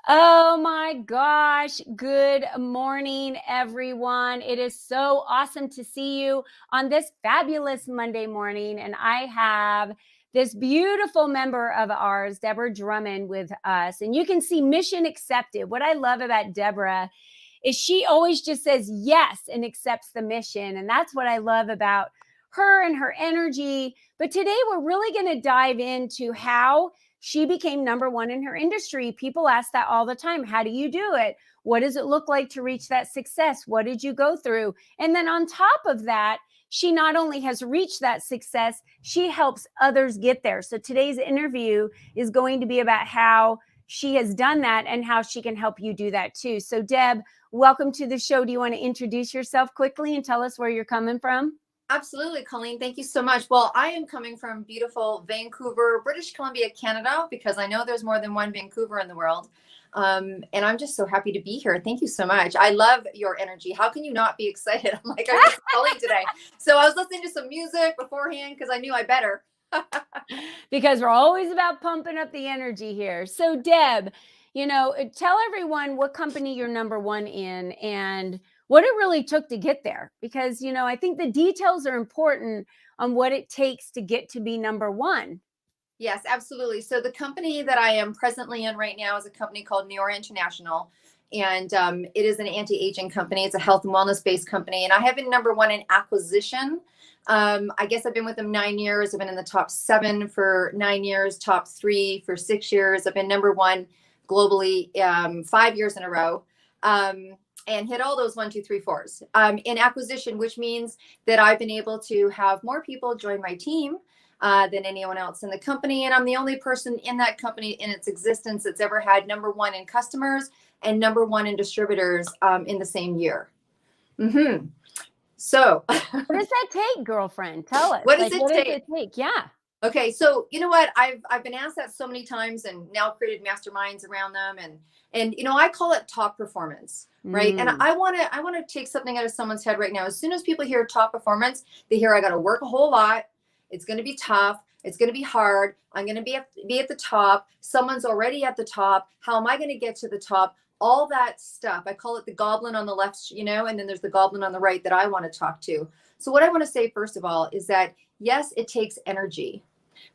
Oh my gosh. Good morning, everyone. It is so awesome to see you on this fabulous Monday morning. And I have this beautiful member of ours, Deborah Drummond, with us. And you can see mission accepted. What I love about Deborah is she always just says yes and accepts the mission. And that's what I love about her and her energy. But today we're really going to dive into how she became number one in her industry. People ask that all the time. How do you do it? What does it look like to reach that success? What did you go through? And then on top of that, she not only has reached that success, she helps others get there. So today's interview is going to be about how she has done that and how she can help you do that too. So Deb, welcome to the show. Do you want to introduce yourself quickly and tell us where you're coming from? Absolutely, Colleen. Thank you so much. Well, I am coming from beautiful Vancouver, British Columbia, Canada, because I know there's more than one Vancouver in the world. And I'm just so happy to be here. Thank you so much. I love your energy. How can you not be excited? I'm like, I'm just calling today. So I was listening to some music beforehand because I knew I better. Because we're always about pumping up the energy here. So Deb, tell everyone what company you're number one in and what it really took to get there. Because, I think the details are important on what it takes to get to be number one. Yes, absolutely. So the company that I am presently in right now is a company called Neora International. And it is an anti-aging company. It's a health and wellness based company. And I have been number one in acquisition. I guess I've been with them 9 years. I've been in the top 7 for 9 years, top 3 for 6 years. I've been number one globally 5 years in a row. And hit all those 1, 2, 3, 4s in acquisition, which means that I've been able to have more people join my team than anyone else in the company. And I'm the only person in that company in its existence that's ever had number one in customers and number one in distributors in the same year. Mm-hmm. So what does that take, girlfriend? Tell us. What does it take? Yeah. Okay. So you know what? I've been asked that so many times and now created masterminds around them. And I call it top performance, right? And I want to take something out of someone's head right now. As soon as people hear top performance, they hear I got to work a whole lot. It's going to be tough. It's going to be hard. I'm going to be at the top. Someone's already at the top. How am I going to get to the top? All that stuff. I call it the goblin on the left, and then there's the goblin on the right that I want to talk to. So what I want to say, first of all, is that yes, it takes energy,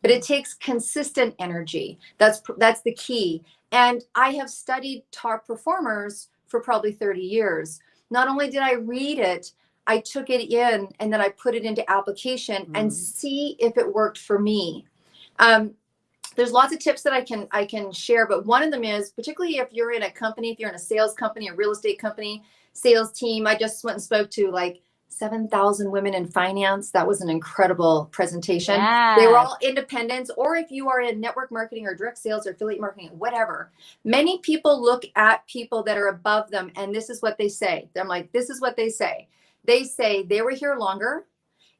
but it takes consistent energy. That's the key. And I have studied top performers for probably 30 years. Not only did I read it, I took it in and then I put it into application and see if it worked for me. There's lots of tips that I can share, but one of them is, particularly if you're in a company, if you're in a sales company, a real estate company, sales team. I just went and spoke to like 7,000 women in finance. That was an incredible presentation. Yes. They were all independents, or if you are in network marketing or direct sales or affiliate marketing, whatever. Many people look at people that are above them, and this is what they say. I'm like, this is what they say. They say they were here longer.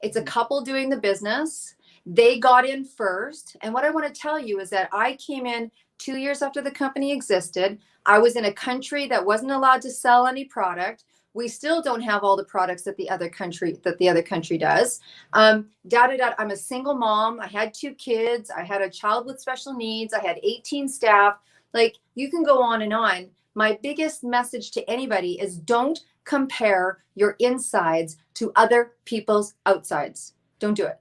It's a couple doing the business. They got in first. And what I want to tell you is that I came in 2 years after the company existed. I was in a country that wasn't allowed to sell any product. We still don't have all the products that the other country does. I'm a single mom. I had 2 kids. I had a child with special needs. I had 18 staff. Like, you can go on and on. My biggest message to anybody is don't compare your insides to other people's outsides. Don't do it.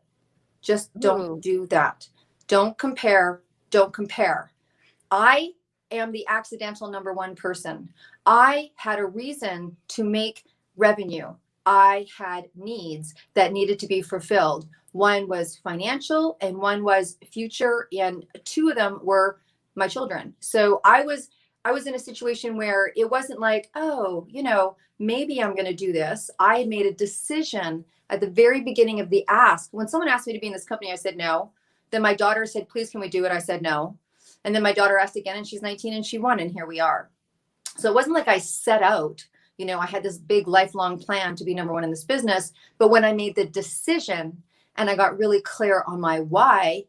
Just don't do that. Don't compare. Don't compare. I am the accidental number one person. I had a reason to make revenue. I had needs that needed to be fulfilled. One was financial and one was future, and 2 of them were my children. So I was in a situation where it wasn't like, oh, maybe I'm going to do this. I had made a decision at the very beginning of the ask. When someone asked me to be in this company, I said no. Then my daughter said, please, can we do it? I said no. And then my daughter asked again, and she's 19 and she won, and here we are. So it wasn't like I set out, I had this big lifelong plan to be number one in this business. But when I made the decision and I got really clear on my why,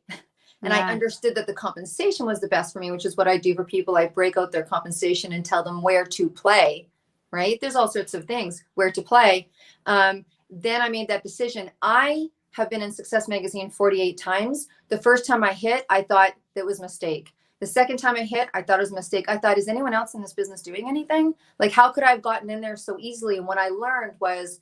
and I understood that the compensation was the best for me, which is what I do for people. I break out their compensation and tell them where to play, right? There's all sorts of things where to play. Then I made that decision. I have been in Success Magazine 48 times. The first time I hit, I thought that was a mistake. The second time I hit, I thought it was a mistake. I thought, is anyone else in this business doing anything? Like, how could I have gotten in there so easily? And what I learned was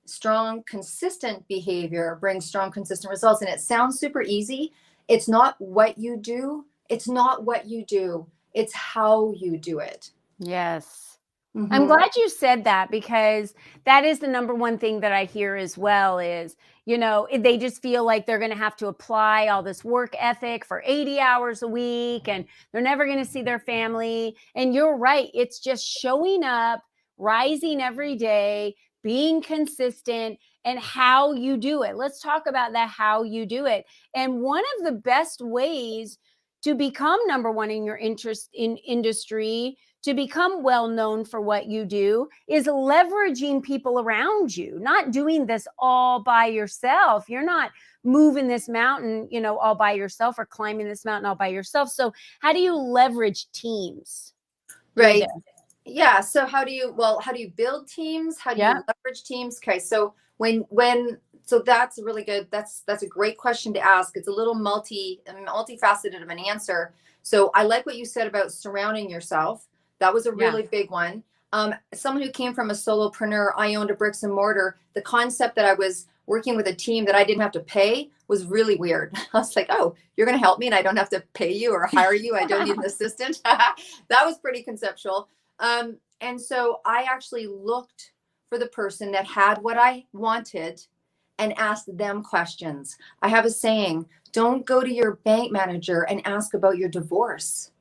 strong, consistent behavior brings strong, consistent results. And it sounds super easy. It's not what you do. It's not what you do. It's how you do it. Yes. Mm-hmm. I'm glad you said that, because that is the number one thing that I hear as well is, you know, they just feel like they're going to have to apply all this work ethic for 80 hours a week and they're never going to see their family. And you're right. It's just showing up, rising every day, being consistent, and how you do it. Let's talk about that, how you do it. And one of the best ways to become number one in your interest in industry, to become well known for what you do, is leveraging people around you, not doing this all by yourself. You're not moving this mountain, you know, all by yourself, or climbing this mountain all by yourself. So how do you leverage teams? Right. Yeah. So how do you build teams? How do Yeah. you leverage teams? Okay. So so that's really good. That's a great question to ask. It's a little multifaceted of an answer. So I like what you said about surrounding yourself. That was a really big one. Someone who came from a solopreneur, I owned a bricks and mortar. The concept that I was working with a team that I didn't have to pay was really weird. I was like, oh, you're going to help me and I don't have to pay you or hire you. I don't need an assistant. That was pretty conceptual. And so I actually looked for the person that had what I wanted and asked them questions. I have a saying, don't go to your bank manager and ask about your divorce.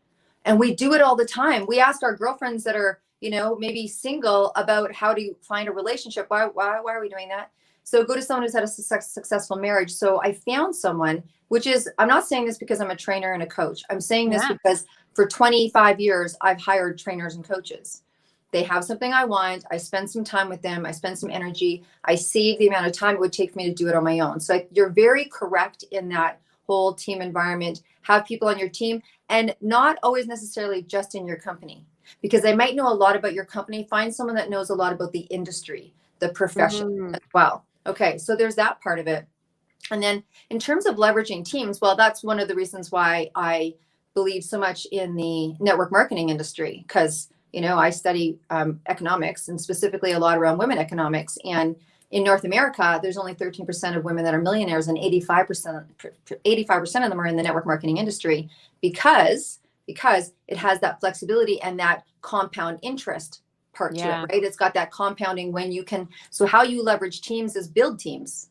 And we do it all the time. We ask our girlfriends that are, you know, maybe single about how to find a relationship. Why are we doing that? So go to someone who's had a successful marriage. So I found someone, which is, I'm not saying this because I'm a trainer and a coach. I'm saying this because for 25 years, I've hired trainers and coaches. They have something I want. I spend some time with them. I spend some energy. I save the amount of time it would take for me to do it on my own. So you're very correct in that whole team environment. Have people on your team, and not always necessarily just in your company, because they might know a lot about your company. Find someone that knows a lot about the industry, the profession as well. Okay, so there's that part of it. And then in terms of leveraging teams, well, that's one of the reasons why I believe so much in the network marketing industry, because, you know, I study economics, and specifically a lot around women economics. And in North America, there's only 13% of women that are millionaires, and 85% of them are in the network marketing industry, because it has that flexibility and that compound interest part to it, right? It's got that compounding when you can. So how you leverage teams is build teams,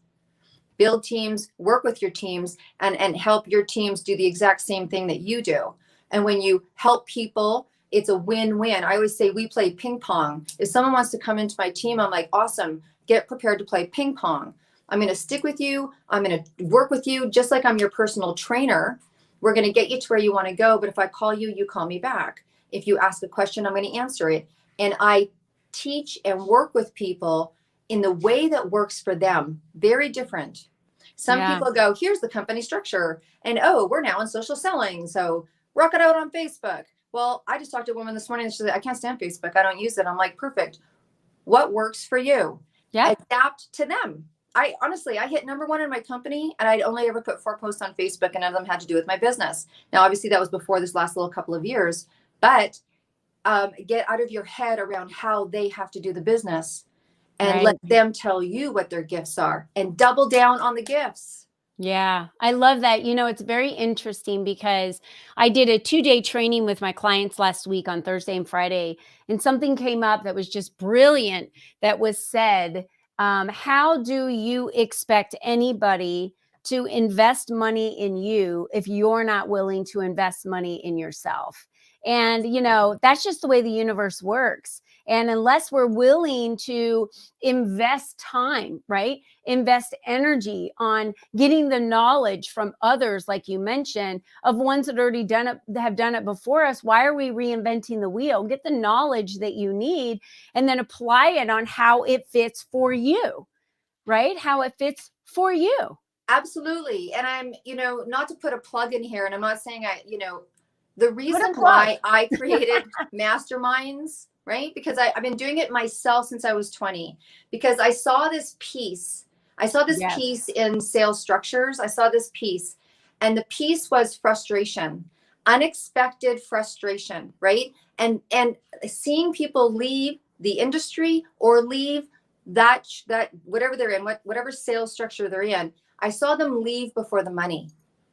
work with your teams, and help your teams do the exact same thing that you do. And when you help people, it's a win-win. I always say we play ping pong. If someone wants to come into my team, I'm like, awesome, get prepared to play ping pong. I'm going to stick with you. I'm going to work with you just like I'm your personal trainer. We're going to get you to where you want to go. But if I call you, you call me back. If you ask a question, I'm going to answer it. And I teach and work with people in the way that works for them. Very different. Some people go, here's the company structure. And, oh, we're now in social selling, so rock it out on Facebook. Well, I just talked to a woman this morning and she said, I can't stand Facebook. I don't use it. I'm like, perfect. What works for you? Adapt to them. I hit number one in my company, and I'd only ever put 4 posts on Facebook, and none of them had to do with my business. Now, obviously that was before this last little couple of years, but get out of your head around how they have to do the business, and let them tell you what their gifts are, and double down on the gifts. Yeah, I love that. You know, it's very interesting because I did a 2-day training with my clients last week on Thursday and Friday, and something came up that was just brilliant that was said. How do you expect anybody to invest money in you if you're not willing to invest money in yourself? And, you know, that's just the way the universe works. And unless we're willing to invest time, right? Invest energy on getting the knowledge from others, like you mentioned, of ones that already have done it before us. Why are we reinventing the wheel? Get the knowledge that you need and then apply it on how it fits for you, right? How it fits for you. Absolutely. And I'm, you know, not to put a plug in here, and I'm not saying the reason why I created Masterminds, right? Because I've been doing it myself since I was 20, because I saw this piece. I saw this piece in sales structures. I saw this piece, and the piece was frustration. unexpected frustration, right? And seeing people leave the industry or leave that whatever they're in, whatever sales structure they're in, I saw them leave before the money.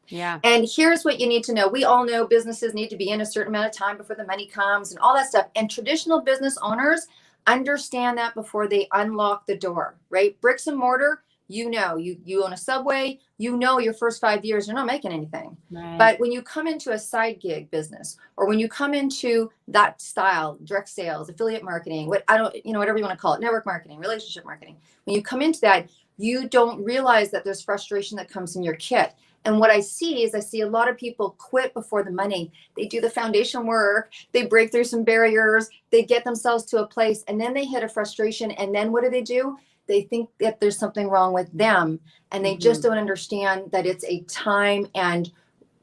Yeah. And here's what you need to know. We all know businesses need to be in a certain amount of time before the money comes and all that stuff. And traditional business owners understand that before they unlock the door, right? Bricks and mortar, you own a Subway, your first 5 years, you're not making anything. Right. But when you come into a side gig business, or when you come into that style, direct sales, affiliate marketing, whatever you want to call it, network marketing, relationship marketing, when you come into that, you don't realize that there's frustration that comes in your kit. And what I see is a lot of people quit before the money. They do the foundation work, they break through some barriers, they get themselves to a place, and then they hit a frustration. And then what do? They think that there's something wrong with them, and they just don't understand that it's a time and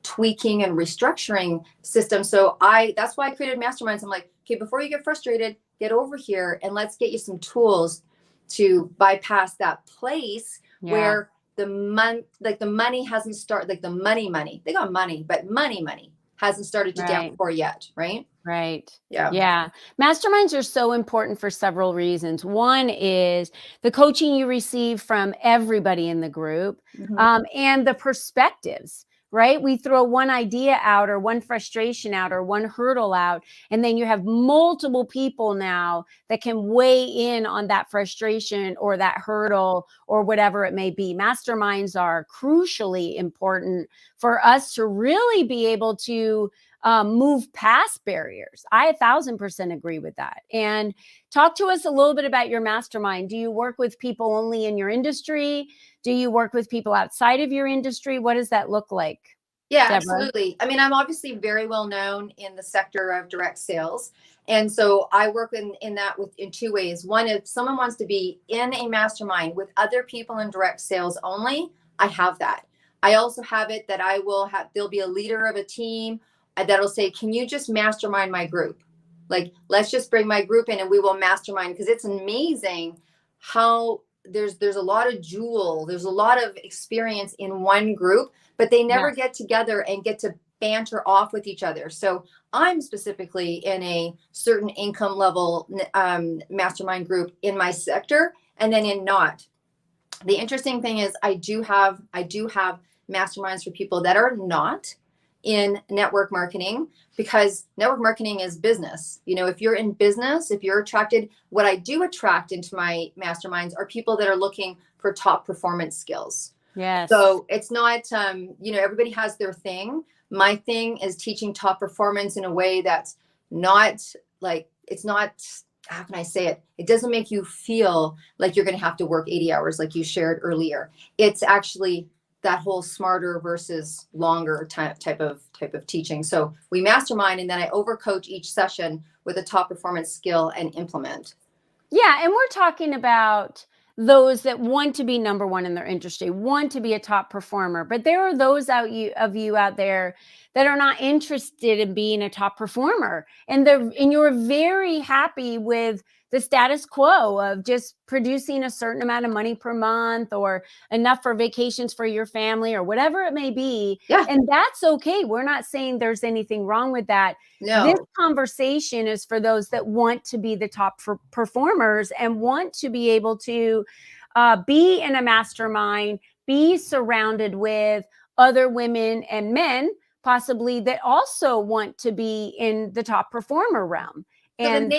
tweaking and restructuring system. So that's why I created Masterminds. I'm like, okay, before you get frustrated, get over here and let's get you some tools to bypass that place where the money hasn't started, like the money, they got money, but money hasn't started to downpour yet. Right. Right. Yeah. Yeah. Masterminds are so important for several reasons. One is the coaching you receive from everybody in the group, and the perspectives, right? We throw one idea out or one frustration out or one hurdle out, and then you have multiple people now that can weigh in on that frustration or that hurdle or whatever it may be. Masterminds are crucially important for us to really be able to move past barriers. I 1,000% agree with that. And talk to us a little bit about your mastermind. Do you work with people only in your industry? Do you work with people outside of your industry? What does that look like? Yeah, Deborah? absolutely. I mean, I'm obviously very well known in the sector of direct sales. And so I work in that in two ways. One, if someone wants to be in a mastermind with other people in direct sales only, I have that. I also have it that there'll be a leader of a team that'll say, can you just mastermind my group? Like, let's just bring my group in and we will mastermind, because it's amazing how there's a lot of there's a lot of experience in one group, but they never get together and get to banter off with each other. So I'm specifically in a certain income level mastermind group in my sector, and then in not. The interesting thing is I do have masterminds for people that are not in network marketing, because network marketing is business. If you're in business, if you're attracted, what I do attract into my masterminds are people that are looking for top performance skills. Yes. So it's not, everybody has their thing. My thing is teaching top performance in a way that's not like, it's not, how can I say it? It doesn't make you feel like you're going to have to work 80 hours like you shared earlier. It's actually that whole smarter versus longer type of teaching. So we mastermind, and then I overcoach each session with a top performance skill and implement. Yeah. And we're talking about those that want to be number one in their industry, want to be a top performer. But there are those of you out there that are not interested in being a top performer. And you're very happy with the status quo of just producing a certain amount of money per month or enough for vacations for your family or whatever it may be. Yeah. And that's okay. We're not saying there's anything wrong with that. No. This conversation is for those that want to be the top performers and want to be able to be in a mastermind, be surrounded with other women and men, possibly, that also want to be in the top performer realm. And so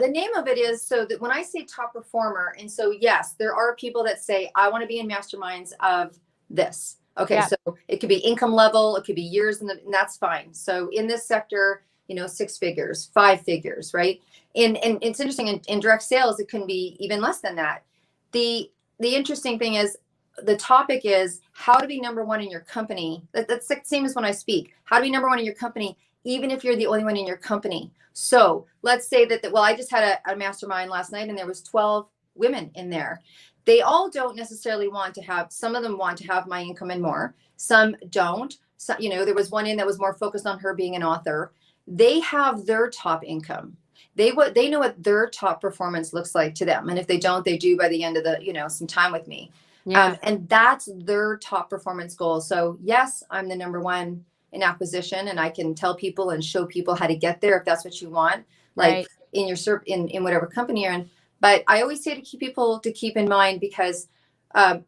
the name of it is, so that when I say top performer, and so yes, there are people that say, I want to be in masterminds of this. Okay. Yeah. So it could be income level, it could be years, and that's fine. So in this sector, 6 figures, 5 figures, right? And it's interesting, in direct sales, it can be even less than that. The interesting thing is, the topic is how to be number one in your company. That's the same as when I speak. How to be number one in your company, even if you're the only one in your company. So let's say that I just had a mastermind last night, and there was 12 women in there. They all don't necessarily want to have, some of them want to have my income and more. Some don't. So, there was one in that was more focused on her being an author. They have their top income. They know what their top performance looks like to them. And if they don't, they do by the end of the, some time with me. Yeah. And that's their top performance goal. So yes, I'm the number one in acquisition, and I can tell people and show people how to get there if that's what you want, like Right. in your in whatever company you're in. But I always say to keep in mind, because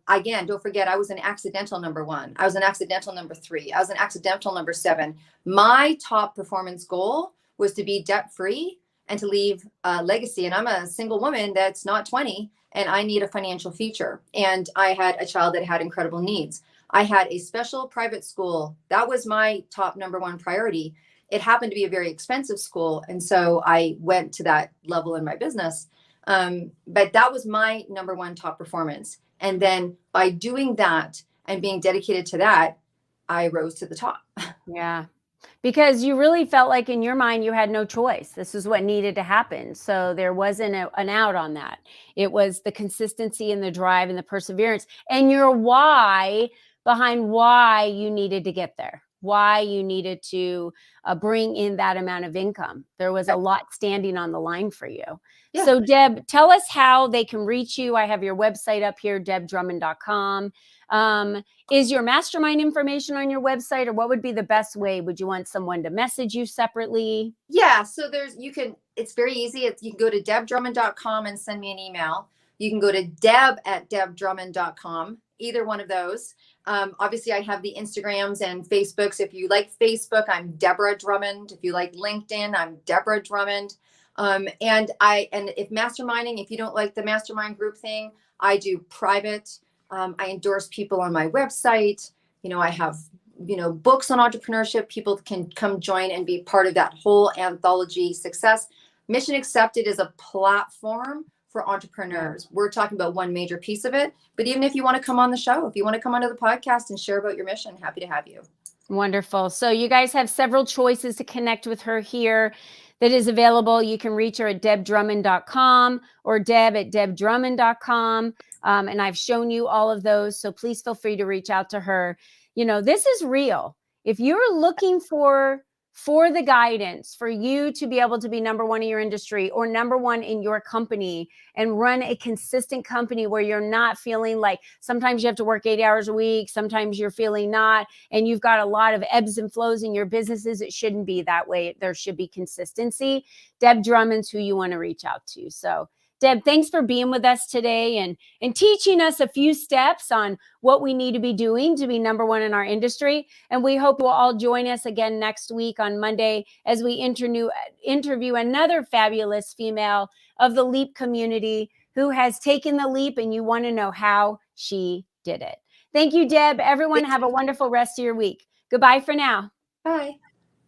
again, don't forget, I was an accidental number 1. I was an accidental number 3. I was an accidental number 7. My top performance goal was to be debt free and to leave a legacy. And I'm a single woman that's not 20, and I need a financial future. And I had a child that had incredible needs. I had a special private school. That was my top number 1 priority. It happened to be a very expensive school, and so I went to that level in my business. But that was my number 1 top performance. And then by doing that and being dedicated to that, I rose to the top. Yeah. Because you really felt like in your mind you had no choice. This is what needed to happen. So there wasn't an out on that. It was the consistency and the drive and the perseverance and your why behind why you needed to get there, why you needed to bring in that amount of income. There was a lot standing on the line for you. Yeah. So Deb, tell us how they can reach you. I have your website up here, debdrummond.com. Is your mastermind information on your website, or what would be the best way? Would you want someone to message you separately? Yeah. So it's very easy. You can go to debdrummond.com and send me an email. You can go to deb@debdrummond.com, either one of those. Obviously, I have the Instagrams and Facebooks. If you like Facebook, I'm Deborah Drummond. If you like LinkedIn, I'm Deborah Drummond. And if masterminding, if you don't like the mastermind group thing, I do private. I endorse people on my website. I have, books on entrepreneurship. People can come join and be part of that whole anthology success. Mission Accepted is a platform for entrepreneurs. We're talking about one major piece of it. But even if you want to come on the show, if you want to come onto the podcast and share about your mission, happy to have you. Wonderful. So you guys have several choices to connect with her here that is available. You can reach her at debdrummond.com or deb@debdrummond.com. And I've shown you all of those. So please feel free to reach out to her. This is real. If you're looking for the guidance for you to be able to be number 1 in your industry or number 1 in your company and run a consistent company where you're not feeling like sometimes you have to work 8 hours a week, sometimes you're feeling not, and you've got a lot of ebbs and flows in your businesses, it shouldn't be that way. There should be consistency. Deb Drummond's who you want to reach out to. So Deb, thanks for being with us today and teaching us a few steps on what we need to be doing to be number 1 in our industry. And we hope you'll all join us again next week on Monday as we interview another fabulous female of the LEAP community who has taken the leap, and you want to know how she did it. Thank you, Deb. Everyone have a wonderful rest of your week. Goodbye for now. Bye.